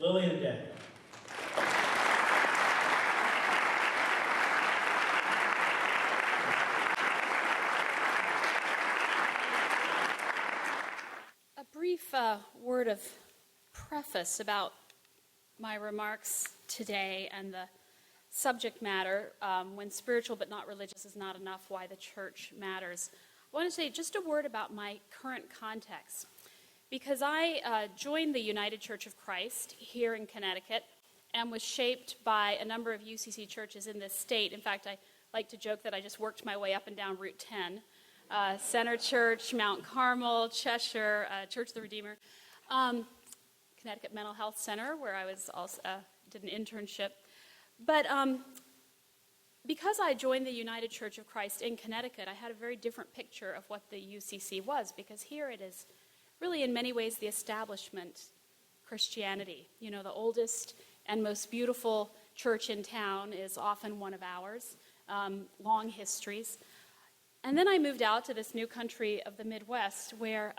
Lillian and Deb. A brief word of preface about my remarks today and the subject matter, when spiritual but not religious is not enough, why the church matters. I want to say just a word about my current context, because I joined the United Church of Christ here in Connecticut and was shaped by a number of UCC churches in this state. In fact, I like to joke that I just worked my way up and down Route 10. Center Church, Mount Carmel, Cheshire, Church of the Redeemer, Connecticut Mental Health Center, where I was also did an internship. But because I joined the United Church of Christ in Connecticut, I had a very different picture of what the UCC was, because here it is really in many ways the establishment Christianity. You know, the oldest and most beautiful church in town is often one of ours, long histories. And then I moved out to this new country of the Midwest where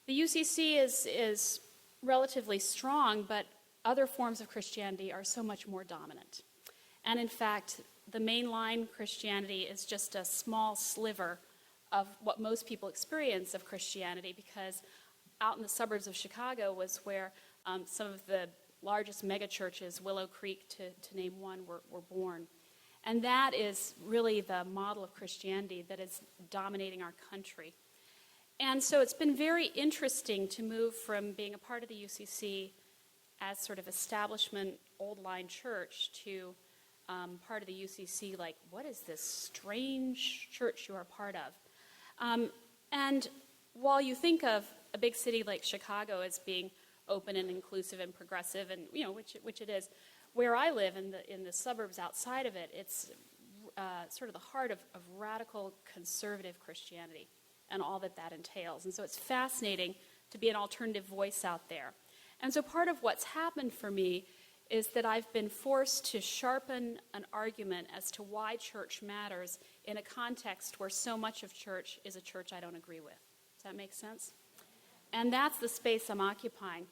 the UCC is relatively strong, but other forms of Christianity are so much more dominant. And in fact, the mainline Christianity is just a small sliver of what most people experience of Christianity, because out in the suburbs of Chicago was where some of the largest megachurches, Willow Creek to name one, were born. And that is really the model of Christianity that is dominating our country. And so it's been very interesting to move from being a part of the UCC as sort of establishment, old line church to part of the UCC, like, what is this strange church you are part of? And while you think of a big city like Chicago as being open and inclusive and progressive, and which it is, where I live in the suburbs outside of it, it's sort of the heart of radical conservative Christianity and all that entails. And so it's fascinating to be an alternative voice out there. And so part of what's happened for me is that I've been forced to sharpen an argument as to why church matters in a context where so much of church is a church I don't agree with. Does that make sense? And that's the space I'm occupying.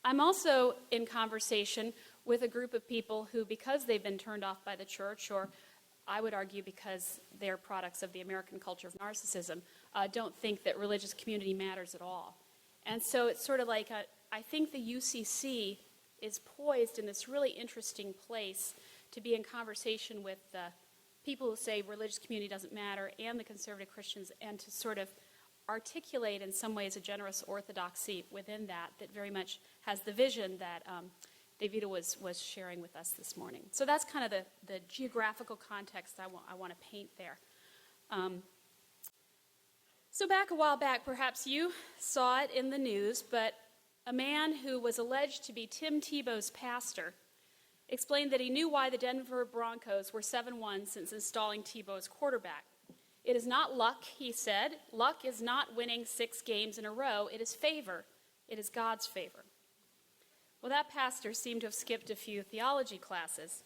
I'm also in conversation with a group of people who, because they've been turned off by the church, or I would argue because they're products of the American culture of narcissism, don't think that religious community matters at all. And so it's sort of like, I think the UCC is poised in this really interesting place to be in conversation with the people who say religious community doesn't matter and the conservative Christians, and to sort of articulate in some ways a generous orthodoxy within that very much has the vision that Davido was sharing with us this morning. So that's kind of the geographical context I want to paint there. So a while back, perhaps you saw it in the news, but a man who was alleged to be Tim Tebow's pastor explained that he knew why the Denver Broncos were 7-1 since installing Tebow as quarterback. It is not luck, he said. Luck is not winning 6 games in a row. It is favor. It is God's favor. Well, that pastor seemed to have skipped a few theology classes.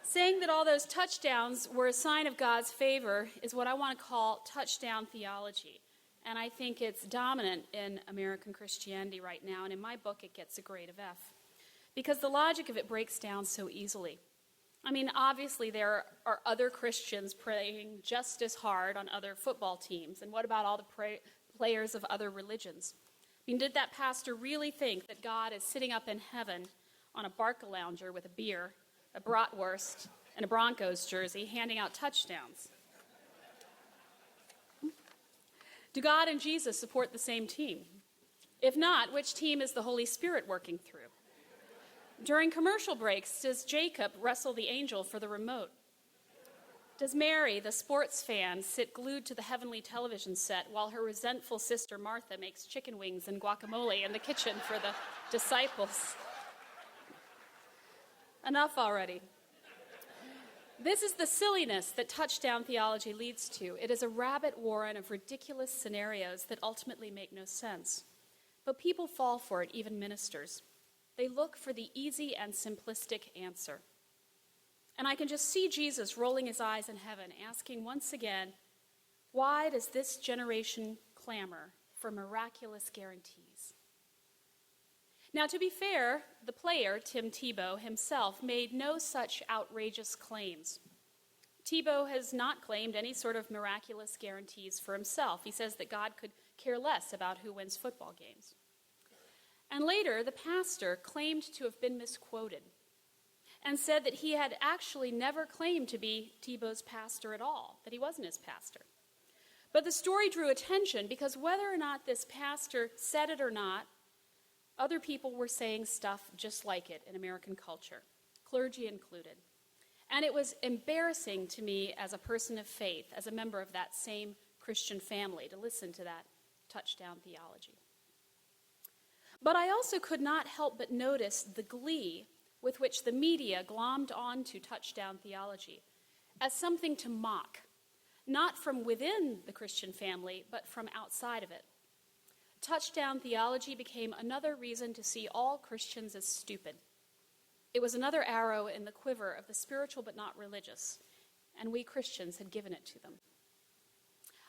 Saying that all those touchdowns were a sign of God's favor is what I want to call touchdown theology. And I think it's dominant in American Christianity right now. And in my book, it gets a grade of F, because the logic of it breaks down so easily. I mean, obviously, there are other Christians praying just as hard on other football teams. And what about all the players of other religions? I mean, did that pastor really think that God is sitting up in heaven on a Barca-lounger with a beer, a bratwurst, and a Broncos jersey, handing out touchdowns? Do God and Jesus support the same team? If not, which team is the Holy Spirit working through? During commercial breaks, does Jacob wrestle the angel for the remote? Does Mary, the sports fan, sit glued to the heavenly television set while her resentful sister Martha makes chicken wings and guacamole in the kitchen for the disciples? Enough already. This is the silliness that touchdown theology leads to. It is a rabbit warren of ridiculous scenarios that ultimately make no sense. But people fall for it, even ministers. They look for the easy and simplistic answer. And I can just see Jesus rolling his eyes in heaven, asking once again, why does this generation clamor for miraculous guarantees? Now, to be fair, the player, Tim Tebow, himself made no such outrageous claims. Tebow has not claimed any sort of miraculous guarantees for himself. He says that God could care less about who wins football games. And later, the pastor claimed to have been misquoted and said that he had actually never claimed to be Tebow's pastor at all, that he wasn't his pastor. But the story drew attention because whether or not this pastor said it or not, other people were saying stuff just like it in American culture, clergy included. And it was embarrassing to me as a person of faith, as a member of that same Christian family, to listen to that touchdown theology. But I also could not help but notice the glee with which the media glommed onto touchdown theology as something to mock, not from within the Christian family, but from outside of it. Touchdown theology became another reason to see all Christians as stupid. It was another arrow in the quiver of the spiritual but not religious, and we Christians had given it to them.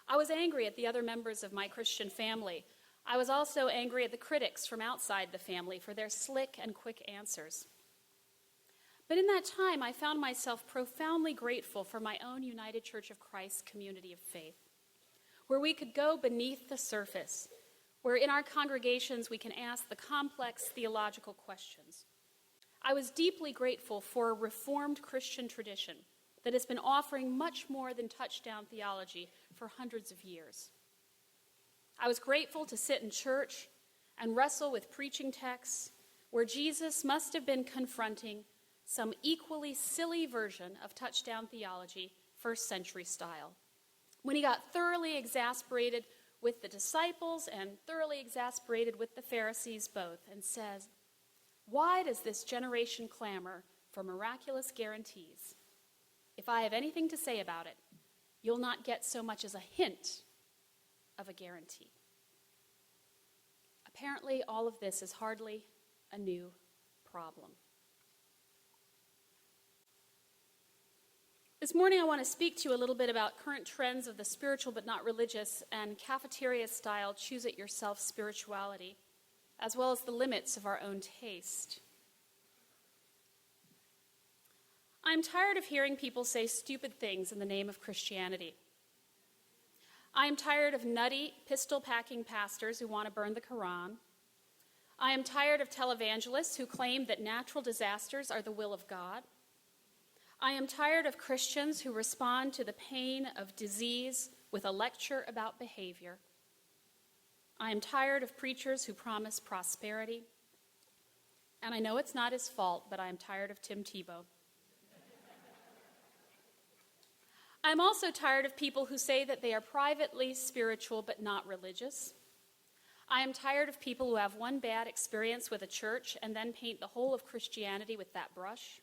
I was angry at the other members of my Christian family. I was also angry at the critics from outside the family for their slick and quick answers. But in that time, I found myself profoundly grateful for my own United Church of Christ community of faith, where we could go beneath the surface, where in our congregations we can ask the complex theological questions. I was deeply grateful for a Reformed Christian tradition that has been offering much more than touchdown theology for hundreds of years. I was grateful to sit in church and wrestle with preaching texts where Jesus must have been confronting some equally silly version of touchdown theology, first century style, when he got thoroughly exasperated with the disciples and thoroughly exasperated with the Pharisees both, and says, "Why does this generation clamor for miraculous guarantees? If I have anything to say about it, you'll not get so much as a hint of a guarantee." Apparently, all of this is hardly a new problem. This morning, I want to speak to you a little bit about current trends of the spiritual but not religious and cafeteria-style choose-it-yourself spirituality, as well as the limits of our own taste. I'm tired of hearing people say stupid things in the name of Christianity. I am tired of nutty, pistol-packing pastors who want to burn the Quran. I am tired of televangelists who claim that natural disasters are the will of God. I am tired of Christians who respond to the pain of disease with a lecture about behavior. I am tired of preachers who promise prosperity. And I know it's not his fault, but I am tired of Tim Tebow. I'm also tired of people who say that they are privately spiritual but not religious. I am tired of people who have one bad experience with a church and then paint the whole of Christianity with that brush.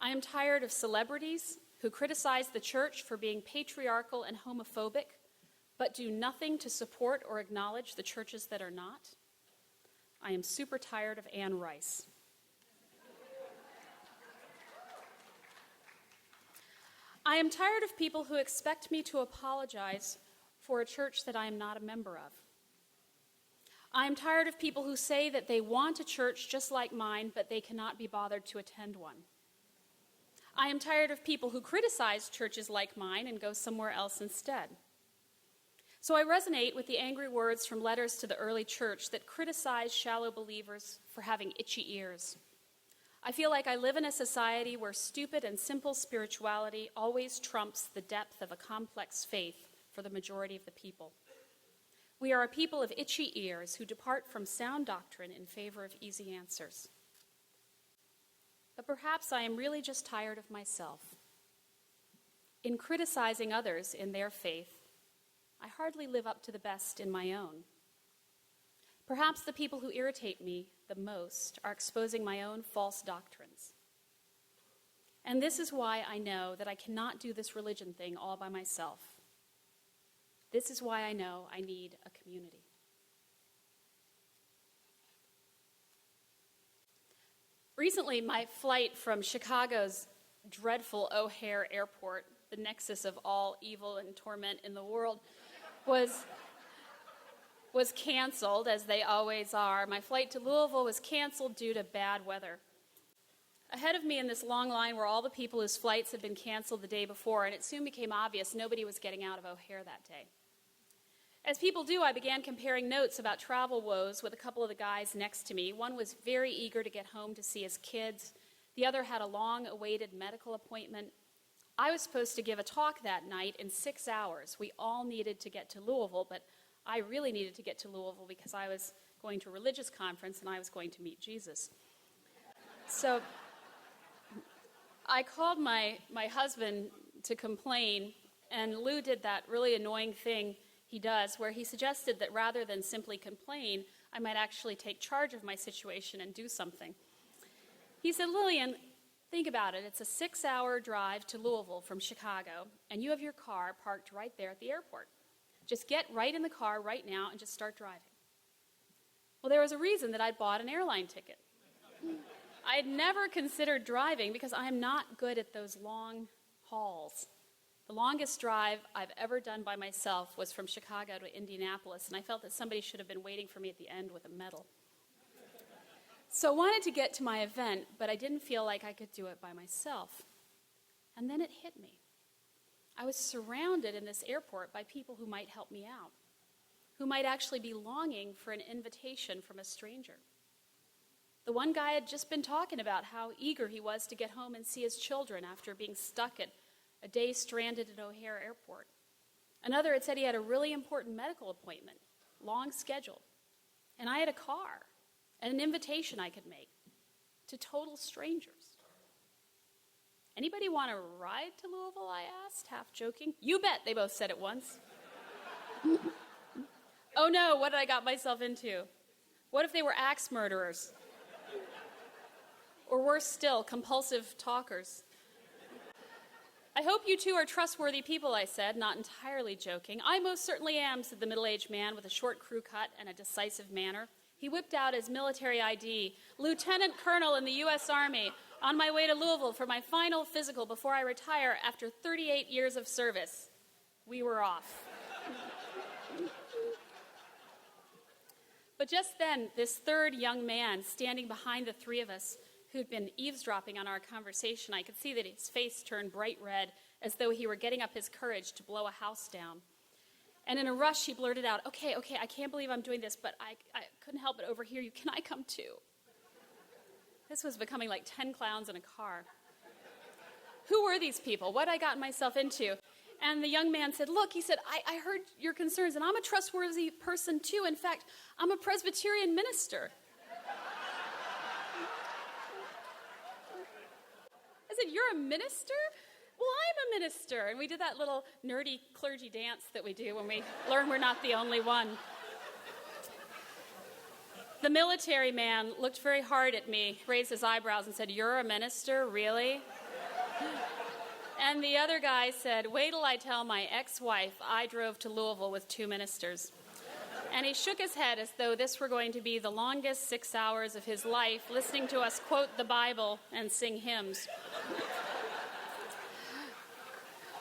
I am tired of celebrities who criticize the church for being patriarchal and homophobic, but do nothing to support or acknowledge the churches that are not. I am super tired of Anne Rice. I am tired of people who expect me to apologize for a church that I am not a member of. I am tired of people who say that they want a church just like mine, but they cannot be bothered to attend one. I am tired of people who criticize churches like mine and go somewhere else instead. So I resonate with the angry words from letters to the early church that criticize shallow believers for having itchy ears. I feel like I live in a society where stupid and simple spirituality always trumps the depth of a complex faith for the majority of the people. We are a people of itchy ears who depart from sound doctrine in favor of easy answers. But perhaps I am really just tired of myself. In criticizing others in their faith, I hardly live up to the best in my own. Perhaps the people who irritate me the most are exposing my own false doctrines. And this is why I know that I cannot do this religion thing all by myself. This is why I know I need a community. Recently, my flight from Chicago's dreadful O'Hare Airport, the nexus of all evil and torment in the world, was was canceled, as they always are. My flight to Louisville was canceled due to bad weather. Ahead of me in this long line were all the people whose flights had been canceled the day before, and it soon became obvious nobody was getting out of O'Hare that day. As people do, I began comparing notes about travel woes with a couple of the guys next to me. One was very eager to get home to see his kids. The other had a long-awaited medical appointment. I was supposed to give a talk that night in 6 hours. We all needed to get to Louisville, but I really needed to get to Louisville because I was going to a religious conference and I was going to meet Jesus. So I called my husband to complain, and Lou did that really annoying thing he does where he suggested that rather than simply complain, I might actually take charge of my situation and do something. He said, "Lillian, think about it. It's a 6-hour drive to Louisville from Chicago, and you have your car parked right there at the airport. Just get right in the car right now and just start driving." Well, there was a reason that I'd bought an airline ticket. I had never considered driving because I am not good at those long hauls. The longest drive I've ever done by myself was from Chicago to Indianapolis, and I felt that somebody should have been waiting for me at the end with a medal. So I wanted to get to my event, but I didn't feel like I could do it by myself. And then it hit me. I was surrounded in this airport by people who might help me out, who might actually be longing for an invitation from a stranger. The one guy had just been talking about how eager he was to get home and see his children after being stuck at a day stranded at O'Hare Airport. Another had said he had a really important medical appointment, long scheduled. And I had a car and an invitation I could make to total strangers. "Anybody want to ride to Louisville?" I asked, half joking. "You bet," they both said at once. Oh no, what did I got myself into? What if they were axe murderers? Or worse still, compulsive talkers? "I hope you two are trustworthy people," I said, not entirely joking. "I most certainly am," said the middle-aged man with a short crew cut and a decisive manner. He whipped out his military ID. "Lieutenant Colonel in the U.S. Army, on my way to Louisville for my final physical before I retire after 38 years of service." We were off. But just then, this third young man standing behind the three of us who'd been eavesdropping on our conversation, I could see that his face turned bright red as though he were getting up his courage to blow a house down. And in a rush, he blurted out, okay, I can't believe I'm doing this, but I couldn't help but overhear you. Can I come too?" This was becoming like 10 clowns in a car. Who were these people? What had I gotten myself into? And the young man said, "Look," he said, I heard your concerns, and I'm a trustworthy person too. In fact, I'm a Presbyterian minister." I said, "You're a minister?" "Well, I'm a minister." And we did that little nerdy clergy dance that we do when we learn we're not the only one. The military man looked very hard at me, raised his eyebrows, and said, "You're a minister, really?" And the other guy said, "Wait till I tell my ex-wife I drove to Louisville with 2 ministers." And he shook his head as though this were going to be the longest 6 hours of his life, listening to us quote the Bible and sing hymns.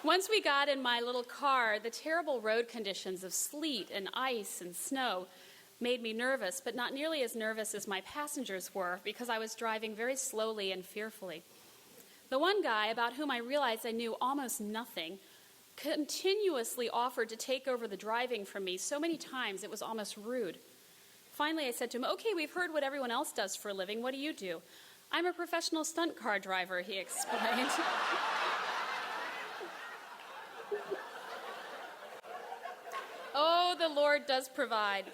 Once we got in my little car, the terrible road conditions of sleet and ice and snow made me nervous, but not nearly as nervous as my passengers were, because I was driving very slowly and fearfully. The one guy, about whom I realized I knew almost nothing, continuously offered to take over the driving from me so many times it was almost rude. Finally, I said to him, "Okay, we've heard what everyone else does for a living. What do you do?" "I'm a professional stunt car driver," he explained. Oh, the Lord does provide.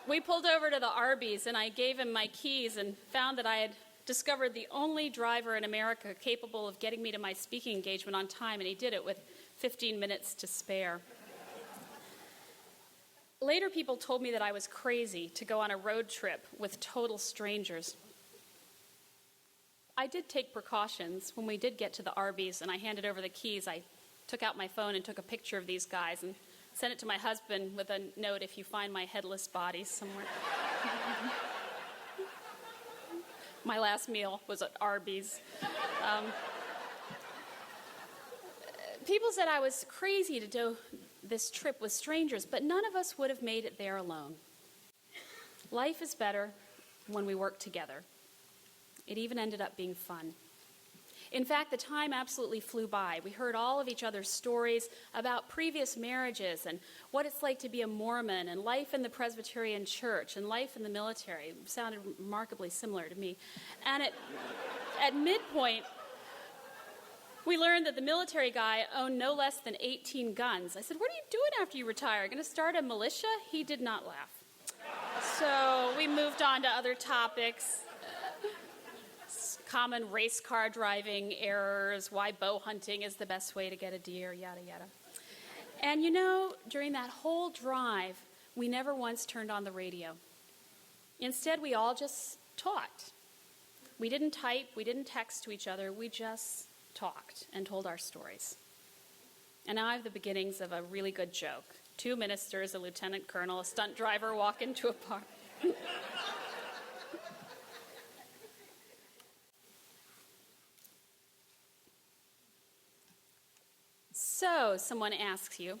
We pulled over to the Arby's, and I gave him my keys and found that I had discovered the only driver in America capable of getting me to my speaking engagement on time, and he did it with 15 minutes to spare. Later, people told me that I was crazy to go on a road trip with total strangers. I did take precautions. When we did get to the Arby's and I handed over the keys, I took out my phone and took a picture of these guys and sent it to my husband with a note, "If you find my headless body somewhere." My last meal was at Arby's. People said I was crazy to this trip with strangers, but none of us would have made it there alone. Life is better when we work together. It even ended up being fun. In fact, the time absolutely flew by. We heard all of each other's stories about previous marriages and what it's like to be a Mormon and life in the Presbyterian church and life in the military. It sounded remarkably similar to me. And at midpoint, we learned that the military guy owned no less than 18 guns. I said, "What are you doing after you retire? Going to start a militia?" He did not laugh. So we moved on to other topics. Common race car driving errors, why bow hunting is the best way to get a deer, yada, yada. And during that whole drive, we never once turned on the radio. Instead, we all just talked. We didn't type, we didn't text to each other, we just talked and told our stories. And now I have the beginnings of a really good joke. 2 ministers, a lieutenant colonel, a stunt driver walk into a park. So, someone asks you,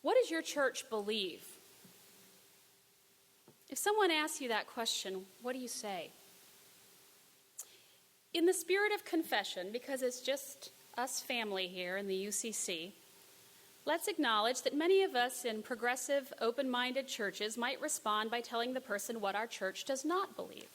what does your church believe? If someone asks you that question, what do you say? In the spirit of confession, because it's just us family here in the UCC, let's acknowledge that many of us in progressive, open-minded churches might respond by telling the person what our church does not believe.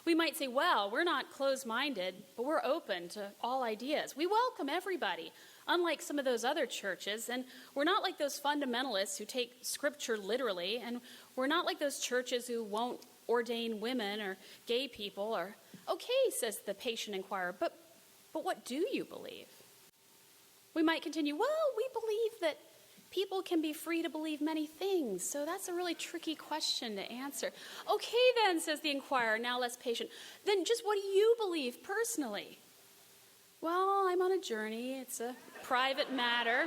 We might say, well, we're not closed-minded, but we're open to all ideas. We welcome everybody, unlike some of those other churches, and we're not like those fundamentalists who take Scripture literally, and we're not like those churches who won't ordain women or gay people, or, okay, says the patient inquirer, but what do you believe? We might continue, well, we believe that people can be free to believe many things, so that's a really tricky question to answer. Okay then, says the inquirer, now less patient. Then just what do you believe personally? Well, I'm on a journey. It's a private matter.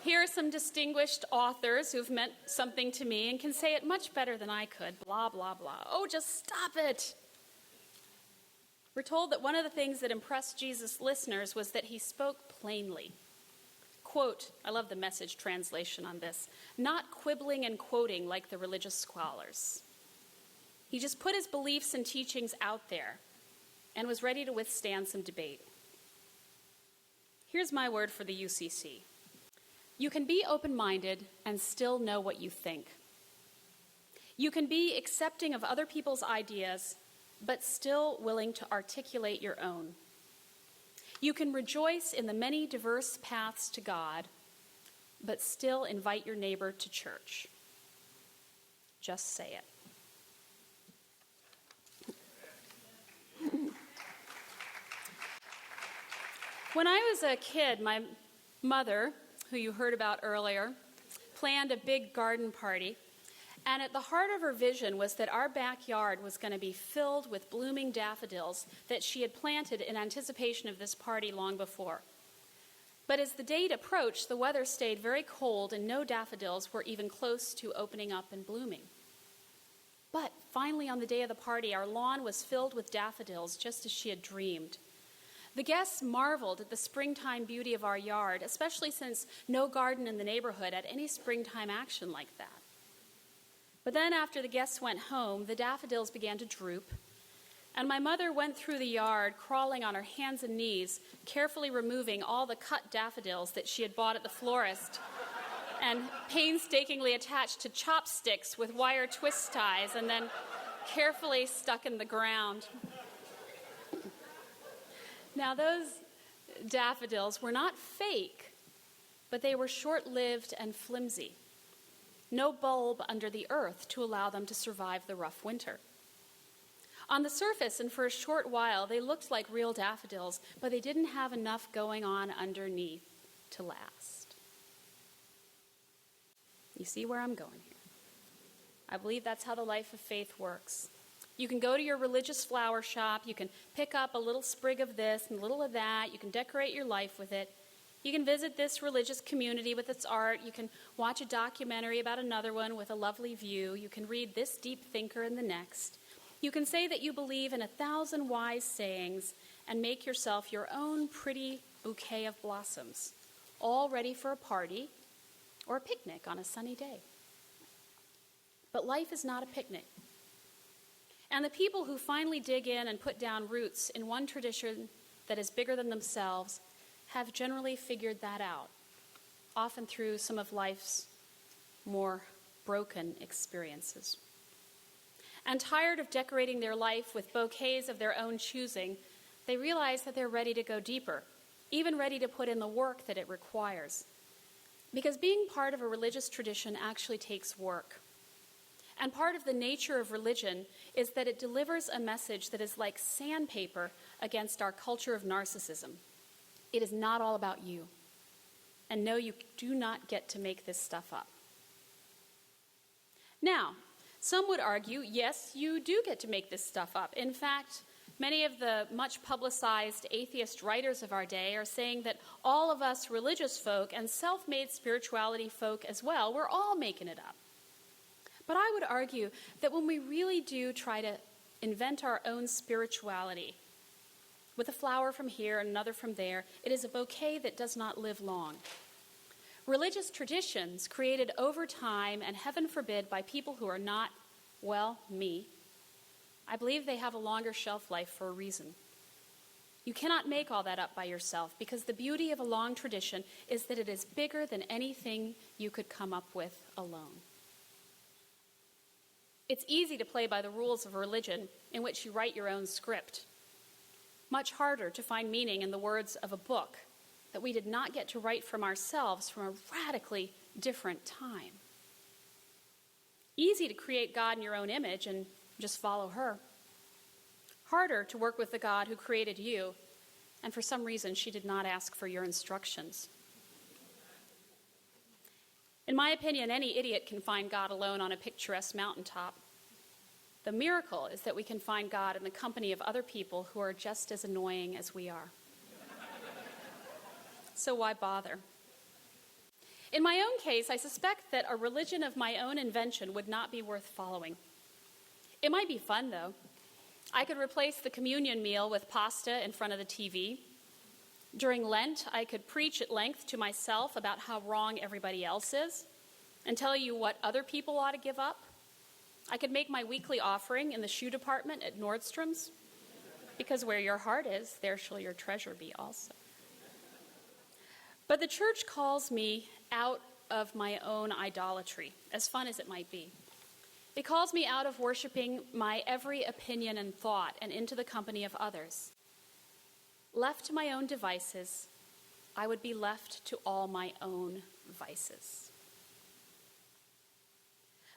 Here are some distinguished authors who've meant something to me and can say it much better than I could, blah, blah, blah. Oh, just stop it. We're told that one of the things that impressed Jesus' listeners was that he spoke plainly. Quote, I love the Message translation on this, not quibbling and quoting like the religious scholars. He just put his beliefs and teachings out there and was ready to withstand some debate. Here's my word for the UCC. You can be open-minded and still know what you think. You can be accepting of other people's ideas, but still willing to articulate your own. You can rejoice in the many diverse paths to God, but still invite your neighbor to church. Just say it. When I was a kid, my mother, who you heard about earlier, planned a big garden party. And at the heart of her vision was that our backyard was going to be filled with blooming daffodils that she had planted in anticipation of this party long before. But as the date approached, the weather stayed very cold and no daffodils were even close to opening up and blooming. But finally on the day of the party, our lawn was filled with daffodils just as she had dreamed. The guests marveled at the springtime beauty of our yard, especially since no garden in the neighborhood had any springtime action like that. But then after the guests went home, the daffodils began to droop, and my mother went through the yard, crawling on her hands and knees, carefully removing all the cut daffodils that she had bought at the florist, and painstakingly attached to chopsticks with wire twist ties, and then carefully stuck in the ground. Now, those daffodils were not fake, but they were short-lived and flimsy. No bulb under the earth to allow them to survive the rough winter. On the surface, and for a short while, they looked like real daffodils, but they didn't have enough going on underneath to last. You see where I'm going here? I believe that's how the life of faith works. You can go to your religious flower shop, you can pick up a little sprig of this and a little of that, you can decorate your life with it. You can visit this religious community with its art. You can watch a documentary about another one with a lovely view. You can read this deep thinker and the next. You can say that you believe in 1,000 wise sayings and make yourself your own pretty bouquet of blossoms, all ready for a party or a picnic on a sunny day. But life is not a picnic. And the people who finally dig in and put down roots in one tradition that is bigger than themselves have generally figured that out, often through some of life's more broken experiences. And tired of decorating their life with bouquets of their own choosing, they realize that they're ready to go deeper, even ready to put in the work that it requires. Because being part of a religious tradition actually takes work. And part of the nature of religion is that it delivers a message that is like sandpaper against our culture of narcissism. It is not all about you. And no, you do not get to make this stuff up. Now, some would argue, yes, you do get to make this stuff up. In fact, many of the much publicized atheist writers of our day are saying that all of us religious folk and self-made spirituality folk as well, we're all making it up. But I would argue that when we really do try to invent our own spirituality, with a flower from here and another from there, it is a bouquet that does not live long. Religious traditions created over time, and heaven forbid, by people who are not, well, me, I believe they have a longer shelf life for a reason. You cannot make all that up by yourself, because the beauty of a long tradition is that it is bigger than anything you could come up with alone. It's easy to play by the rules of religion in which you write your own script. Much harder to find meaning in the words of a book that we did not get to write from ourselves from a radically different time. Easy to create God in your own image and just follow her. Harder to work with the God who created you, and for some reason she did not ask for your instructions. In my opinion, any idiot can find God alone on a picturesque mountaintop. The miracle is that we can find God in the company of other people who are just as annoying as we are. So why bother? In my own case, I suspect that a religion of my own invention would not be worth following. It might be fun, though. I could replace the communion meal with pasta in front of the TV. During Lent, I could preach at length to myself about how wrong everybody else is and tell you what other people ought to give up. I could make my weekly offering in the shoe department at Nordstrom's, because where your heart is, there shall your treasure be also. But the church calls me out of my own idolatry, as fun as it might be. It calls me out of worshiping my every opinion and thought and into the company of others. Left to my own devices, I would be left to all my own vices.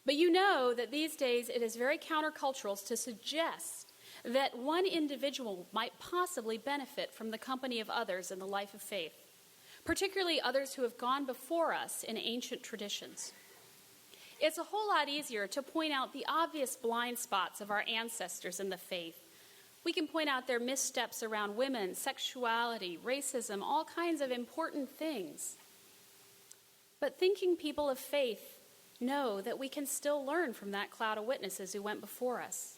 But you know that these days it is very countercultural to suggest that one individual might possibly benefit from the company of others in the life of faith, particularly others who have gone before us in ancient traditions. It's a whole lot easier to point out the obvious blind spots of our ancestors in the faith. We can point out their missteps around women, sexuality, racism, all kinds of important things. But thinking people of faith know that we can still learn from that cloud of witnesses who went before us.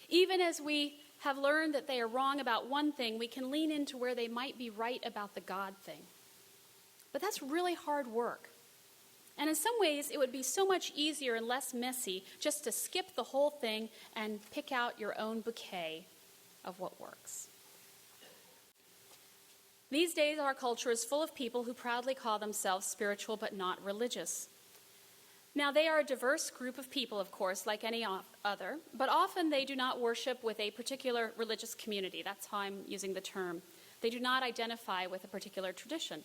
Even as we have learned that they are wrong about one thing, we can lean into where they might be right about the God thing. But that's really hard work. And in some ways, it would be so much easier and less messy just to skip the whole thing and pick out your own bouquet of what works. These days, our culture is full of people who proudly call themselves spiritual but not religious. Now, they are a diverse group of people, of course, like any other, but often they do not worship with a particular religious community. That's how I'm using the term. They do not identify with a particular tradition.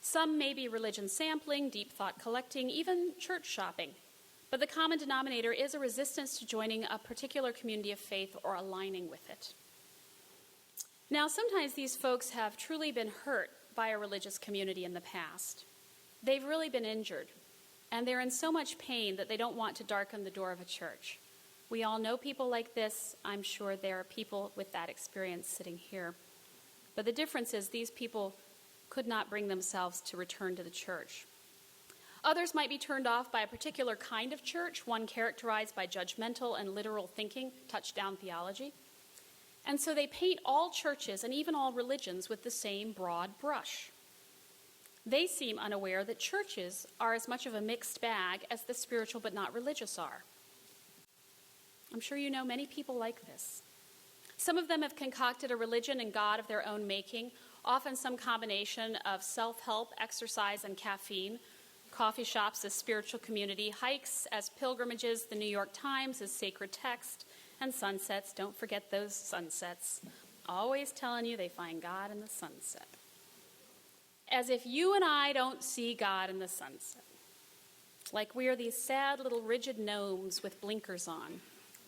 Some may be religion sampling, deep thought collecting, even church shopping. But the common denominator is a resistance to joining a particular community of faith or aligning with it. Now, sometimes these folks have truly been hurt by a religious community in the past. They've really been injured, and they're in so much pain that they don't want to darken the door of a church. We all know people like this. I'm sure there are people with that experience sitting here. But the difference is these people could not bring themselves to return to the church. Others might be turned off by a particular kind of church, one characterized by judgmental and literal thinking, touchdown theology. And so they paint all churches and even all religions with the same broad brush. They seem unaware that churches are as much of a mixed bag as the spiritual but not religious are. I'm sure you know many people like this. Some of them have concocted a religion and God of their own making, often some combination of self-help, exercise, and caffeine, coffee shops as spiritual community, hikes as pilgrimages, the New York Times as sacred text, and sunsets. Don't forget those sunsets. Always telling you they find God in the sunset. As if you and I don't see God in the sunset. Like we are these sad little rigid gnomes with blinkers on,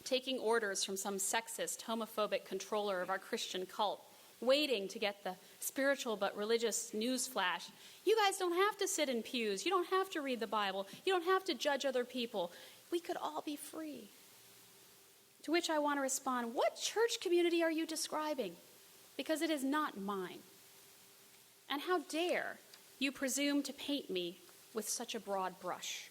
taking orders from some sexist, homophobic controller of our Christian cult, waiting to get the spiritual but religious news flash. You guys don't have to sit in pews. You don't have to read the Bible. You don't have to judge other people. We could all be free. To which I want to respond, what church community are you describing? Because it is not mine. And how dare you presume to paint me with such a broad brush?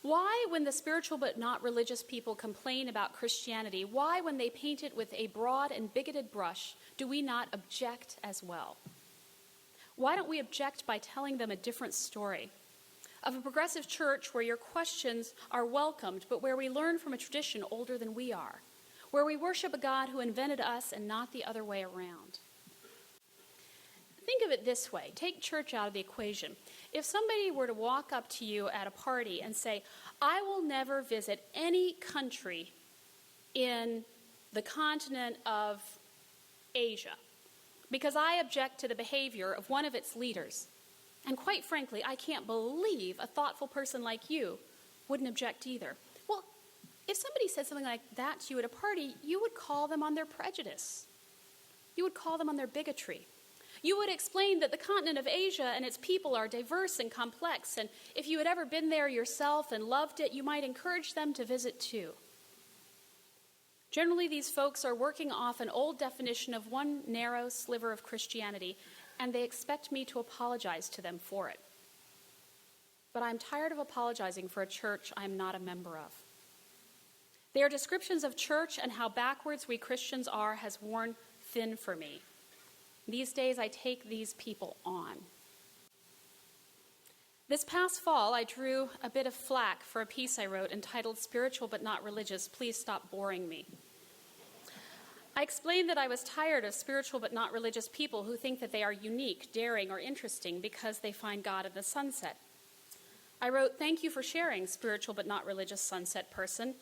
Why, when the spiritual but not religious people complain about Christianity, why, when they paint it with a broad and bigoted brush, do we not object as well? Why don't we object by telling them a different story? Of a progressive church where your questions are welcomed, but where we learn from a tradition older than we are, where we worship a God who invented us and not the other way around. Think of it this way. Take church out of the equation. If somebody were to walk up to you at a party and say, I will never visit any country in the continent of Asia because I object to the behavior of one of its leaders, and quite frankly, I can't believe a thoughtful person like you wouldn't object either. Well, if somebody said something like that to you at a party, you would call them on their prejudice. You would call them on their bigotry. You would explain that the continent of Asia and its people are diverse and complex, and if you had ever been there yourself and loved it, you might encourage them to visit too. Generally, these folks are working off an old definition of one narrow sliver of Christianity, and they expect me to apologize to them for it. But I'm tired of apologizing for a church I'm not a member of. Their descriptions of church and how backwards we Christians are has worn thin for me. These days, I take these people on. This past fall, I drew a bit of flack for a piece I wrote entitled Spiritual But Not Religious, Please Stop Boring Me. I explained that I was tired of spiritual but not religious people who think that they are unique, daring, or interesting because they find God in the sunset. I wrote, thank you for sharing, spiritual but not religious sunset person.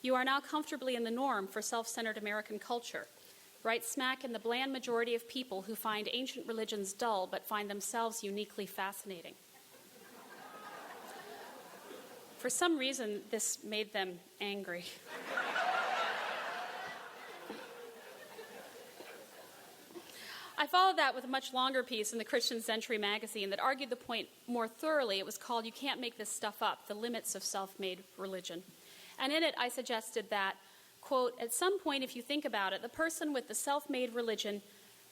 You are now comfortably in the norm for self-centered American culture. Right smack in the bland majority of people who find ancient religions dull but find themselves uniquely fascinating. For some reason, this made them angry. I followed that with a much longer piece in the Christian Century magazine that argued the point more thoroughly. It was called You Can't Make This Stuff Up, The Limits of Self-Made Religion. And in it, I suggested that, quote, at some point, if you think about it, the person with the self-made religion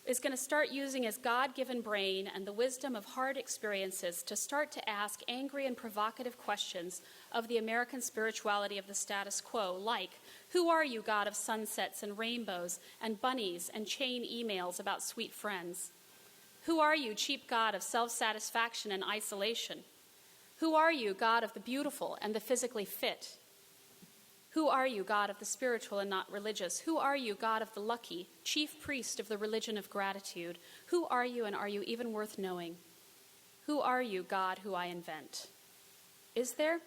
is going to start using his God-given brain and the wisdom of hard experiences to start to ask angry and provocative questions of the American spirituality of the status quo, like, who are you, God of sunsets and rainbows and bunnies and chain emails about sweet friends? Who are you, cheap God of self-satisfaction and isolation? Who are you, God of the beautiful and the physically fit? Who are you, God of the spiritual and not religious? Who are you, God of the lucky, chief priest of the religion of gratitude? Who are you, and are you even worth knowing? Who are you, God, who I invent? Is there?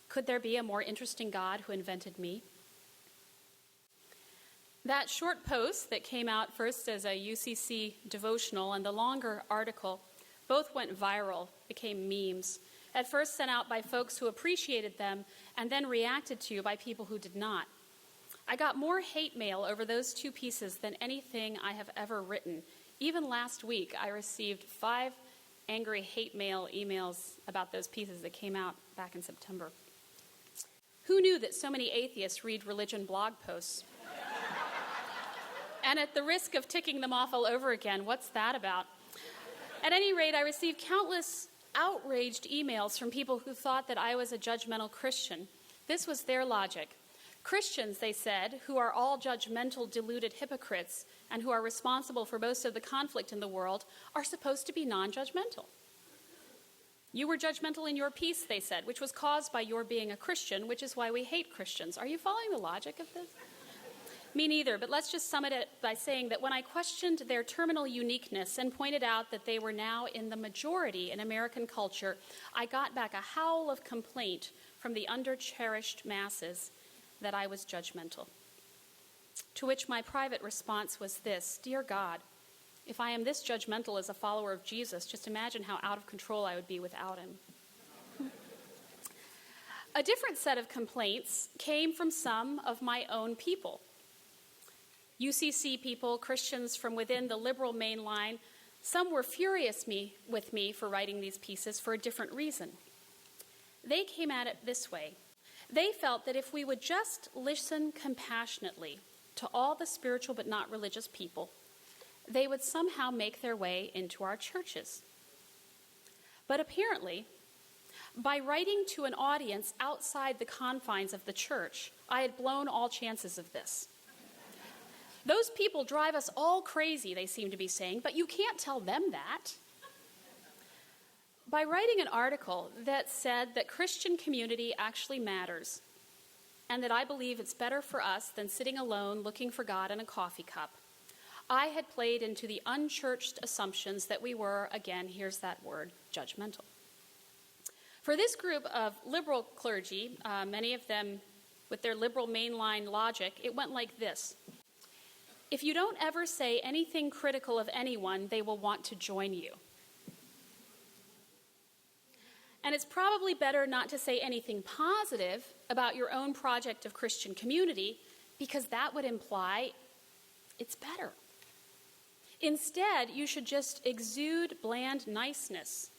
Could there be a more interesting God who invented me? That short post that came out first as a UCC devotional and the longer article both went viral, became memes. At first sent out by folks who appreciated them, and then reacted to by people who did not. I got more hate mail over those two pieces than anything I have ever written. Even last week, I received 5 angry hate mail emails about those pieces that came out back in September. Who knew that so many atheists read religion blog posts? And at the risk of ticking them off all over again, what's that about? At any rate, I received countless outraged emails from people who thought that I was a judgmental Christian. This was their logic. Christians, they said, who are all judgmental, deluded hypocrites and who are responsible for most of the conflict in the world, are supposed to be non-judgmental. You were judgmental in your piece, they said, which was caused by your being a Christian, which is why we hate Christians. Are you following the logic of this? Me neither, but let's just sum it up by saying that when I questioned their terminal uniqueness and pointed out that they were now in the majority in American culture, I got back a howl of complaint from the under-cherished masses that I was judgmental. To which my private response was this: Dear God, if I am this judgmental as a follower of Jesus, just imagine how out of control I would be without him. A different set of complaints came from some of my own people. UCC people, Christians from within the liberal mainline, some were furious with me for writing these pieces for a different reason. They came at it this way. They felt that if we would just listen compassionately to all the spiritual but not religious people, they would somehow make their way into our churches. But apparently, by writing to an audience outside the confines of the church, I had blown all chances of this. Those people drive us all crazy, they seem to be saying, but you can't tell them that. By writing an article that said that Christian community actually matters, and that I believe it's better for us than sitting alone looking for God in a coffee cup, I had played into the unchurched assumptions that we were, again, here's that word, judgmental. For this group of liberal clergy, many of them with their liberal mainline logic, it went like this. If you don't ever say anything critical of anyone, they will want to join you. And it's probably better not to say anything positive about your own project of Christian community, because that would imply it's better. Instead, you should just exude bland niceness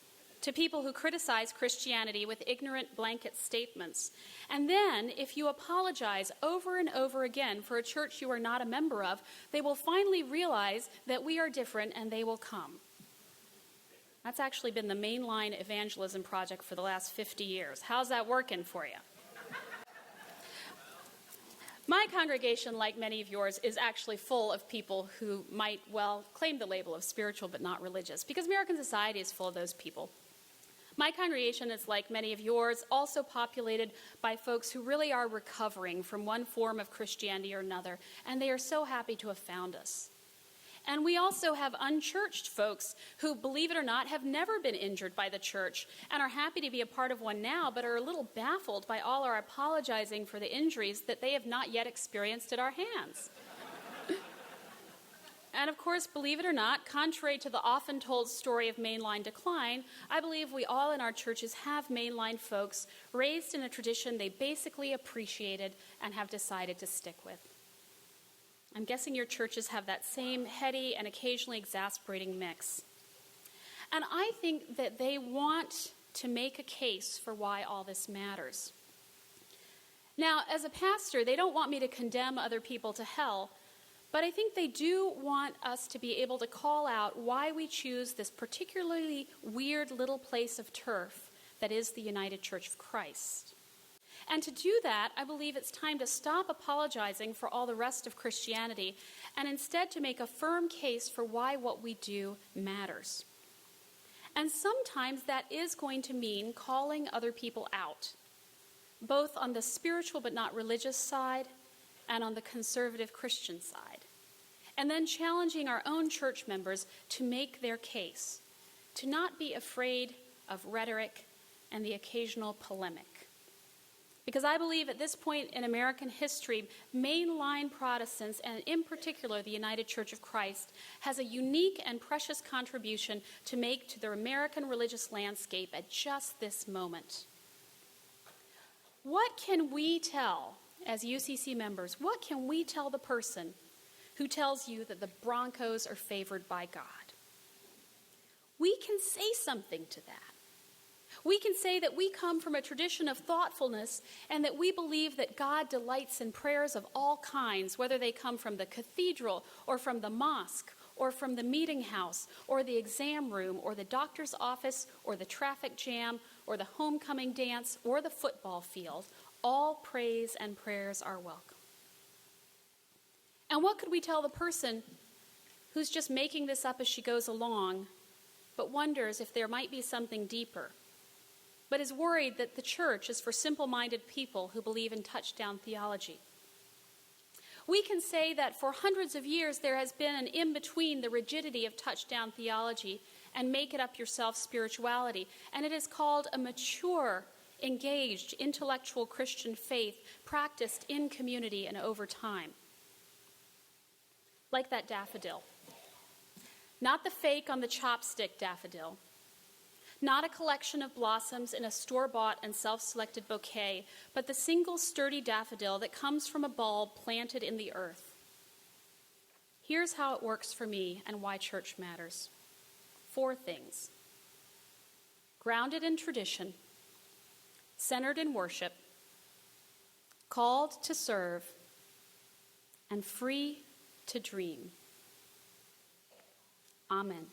to people who criticize Christianity with ignorant blanket statements. And then, if you apologize over and over again for a church you are not a member of, they will finally realize that we are different and they will come. That's actually been the mainline evangelism project for the last 50 years. How's that working for you? My congregation, like many of yours, is actually full of people who might well claim the label of spiritual but not religious, because American society is full of those people. My congregation is, like many of yours, also populated by folks who really are recovering from one form of Christianity or another, and they are so happy to have found us. And we also have unchurched folks who, believe it or not, have never been injured by the church and are happy to be a part of one now, but are a little baffled by all our apologizing for the injuries that they have not yet experienced at our hands. And of course, believe it or not, contrary to the often told story of mainline decline, I believe we all in our churches have mainline folks raised in a tradition they basically appreciated and have decided to stick with. I'm guessing your churches have that same heady and occasionally exasperating mix. And I think that they want to make a case for why all this matters. Now, as a pastor, they don't want me to condemn other people to hell, but I think they do want us to be able to call out why we choose this particularly weird little place of turf that is the United Church of Christ. And to do that, I believe it's time to stop apologizing for all the rest of Christianity and instead to make a firm case for why what we do matters. And sometimes that is going to mean calling other people out, both on the spiritual but not religious side and on the conservative Christian side, and then challenging our own church members to make their case, to not be afraid of rhetoric and the occasional polemic. Because I believe at this point in American history, mainline Protestants, and in particular the United Church of Christ, has a unique and precious contribution to make to the American religious landscape at just this moment. What can we tell as UCC members? What can we tell the person who tells you that the Broncos are favored by God? We can say something to that. We can say that we come from a tradition of thoughtfulness and that we believe that God delights in prayers of all kinds, whether they come from the cathedral or from the mosque or from the meeting house or the exam room or the doctor's office or the traffic jam or the homecoming dance or the football field. all praise and prayers are welcome. And what could we tell the person who's just making this up as she goes along, but wonders if there might be something deeper, but is worried that the church is for simple-minded people who believe in touchdown theology? We can say that for hundreds of years there has been an in-between the rigidity of touchdown theology and make-it-up-yourself spirituality, and it is called a mature, engaged, intellectual Christian faith practiced in community and over time. Like that daffodil. Not the fake on the chopstick daffodil. Not a collection of blossoms in a store-bought and self-selected bouquet, but the single sturdy daffodil that comes from a bulb planted in the earth. Here's how it works for me and why church matters. 4 things. Grounded in tradition, centered in worship, called to serve, and free to dream. Amen.